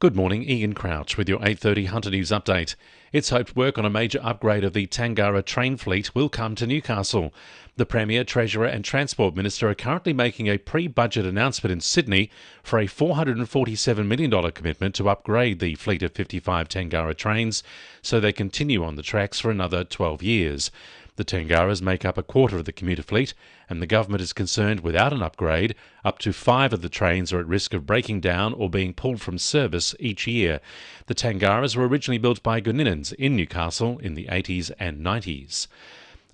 Good morning, Ian Crouch with your 8:30 Hunter News update. It's hoped work on a major upgrade of the Tangara train fleet will come to Newcastle. The Premier, Treasurer and Transport Minister are currently making a pre-budget announcement in Sydney for a $447 million commitment to upgrade the fleet of 55 Tangara trains so they continue on the tracks for another 12 years. The Tangaras make up a quarter of the commuter fleet, and the government is concerned without an upgrade, up to 5 of the trains are at risk of breaking down or being pulled from service each year. The Tangaras were originally built by Guninans in Newcastle in the 80s and 90s.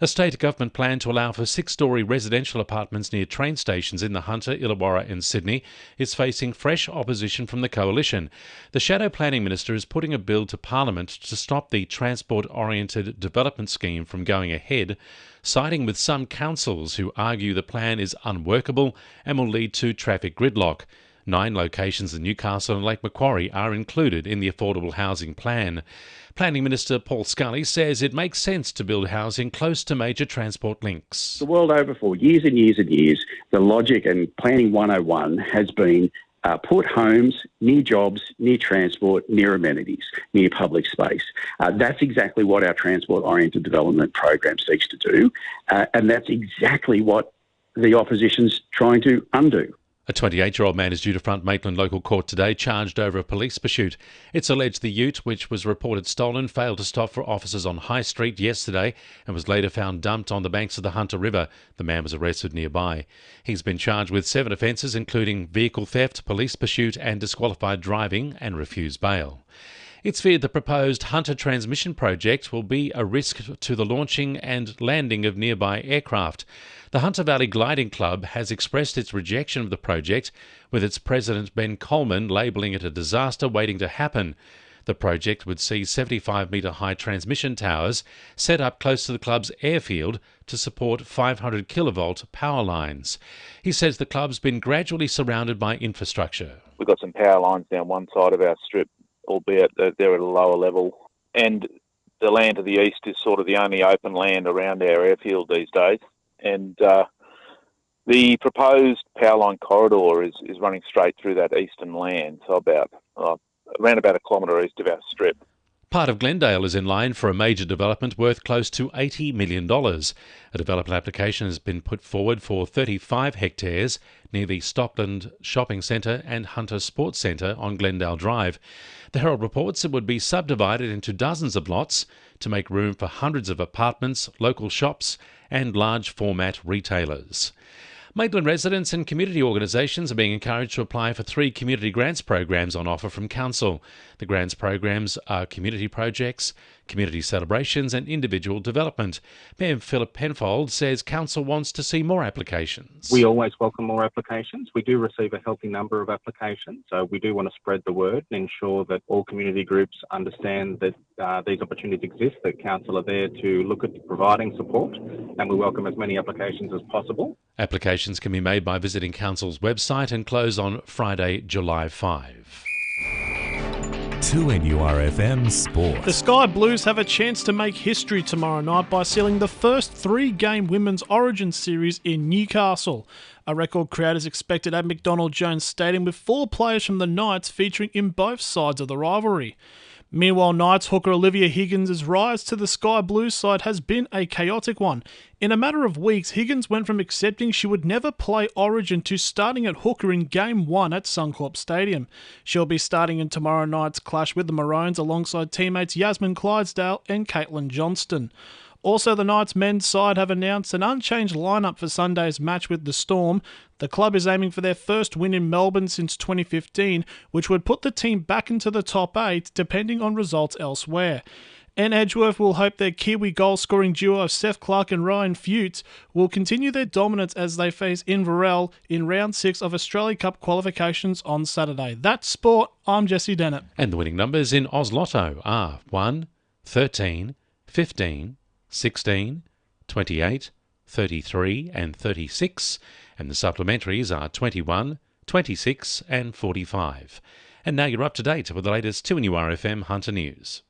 A state government plan to allow for 6-storey residential apartments near train stations in the Hunter, Illawarra and Sydney is facing fresh opposition from the Coalition. The Shadow Planning Minister is putting a bill to Parliament to stop the transport-oriented development scheme from going ahead, siding with some councils who argue the plan is unworkable and will lead to traffic gridlock. 9 locations in Newcastle and Lake Macquarie are included in the affordable housing plan. Planning Minister Paul Scully says it makes sense to build housing close to major transport links. The world over for years and years and years, the logic and planning 101 has been put homes near jobs, near transport, near amenities, near public space. That's exactly what our transport-oriented development program seeks to do, and that's exactly what the opposition's trying to undo. A 28-year-old man is due to front Maitland Local Court today, charged over a police pursuit. It's alleged the ute, which was reported stolen, failed to stop for officers on High Street yesterday and was later found dumped on the banks of the Hunter River. The man was arrested nearby. He's been charged with 7 offences, including vehicle theft, police pursuit and disqualified driving, and refused bail. It's feared the proposed Hunter transmission project will be a risk to the launching and landing of nearby aircraft. The Hunter Valley Gliding Club has expressed its rejection of the project, with its president Ben Coleman labelling it a disaster waiting to happen. The project would see 75-metre-high transmission towers set up close to the club's airfield to support 500 kilovolt power lines. He says the club's been gradually surrounded by infrastructure. We've got some power lines down one side of our strip, albeit that they're at a lower level. And the land to the east is sort of the only open land around our airfield these days. And the proposed power line corridor is running straight through that eastern land, so around about a kilometre east of our strip. Part of Glendale is in line for a major development worth close to $80 million. A development application has been put forward for 35 hectares near the Stockland Shopping Centre and Hunter Sports Centre on Glendale Drive. The Herald reports it would be subdivided into dozens of lots to make room for hundreds of apartments, local shops and large format retailers. Maitland residents and community organisations are being encouraged to apply for 3 community grants programs on offer from Council. The grants programs are community projects, community celebrations and individual development. Mayor Philip Penfold says Council wants to see more applications. We always welcome more applications. We do receive a healthy number of applications, so we do want to spread the word and ensure that all community groups understand that these opportunities exist, that Council are there to look at providing support, and we welcome as many applications as possible. Applications can be made by visiting Council's website and close on Friday, July 5. 2NURFM Sport. The Sky Blues have a chance to make history tomorrow night by sealing the first 3-game Women's Origin Series in Newcastle. A record crowd is expected at McDonald Jones Stadium, with 4 players from the Knights featuring in both sides of the rivalry. Meanwhile, Knights hooker Olivia Higgins' rise to the Sky Blues side has been a chaotic one. In a matter of weeks, Higgins went from accepting she would never play Origin to starting at hooker in Game 1 at Suncorp Stadium. She'll be starting in tomorrow night's clash with the Maroons alongside teammates Yasmin Clydesdale and Caitlin Johnston. Also, the Knights men's side have announced an unchanged lineup for Sunday's match with the Storm. The club is aiming for their first win in Melbourne since 2015, which would put the team back into the top 8, depending on results elsewhere. And Edgeworth will hope their Kiwi goal-scoring duo of Seth Clark and Ryan Fewts will continue their dominance as they face Inverell in round 6 of Australia Cup qualifications on Saturday. That's sport. I'm Jessie Dennett. And the winning numbers in Oz Lotto are 1, 13, 15, 16, 28, 33 and 36, and the supplementaries are 21, 26 and 45. And now you're up to date with the latest 2NURFM Hunter News.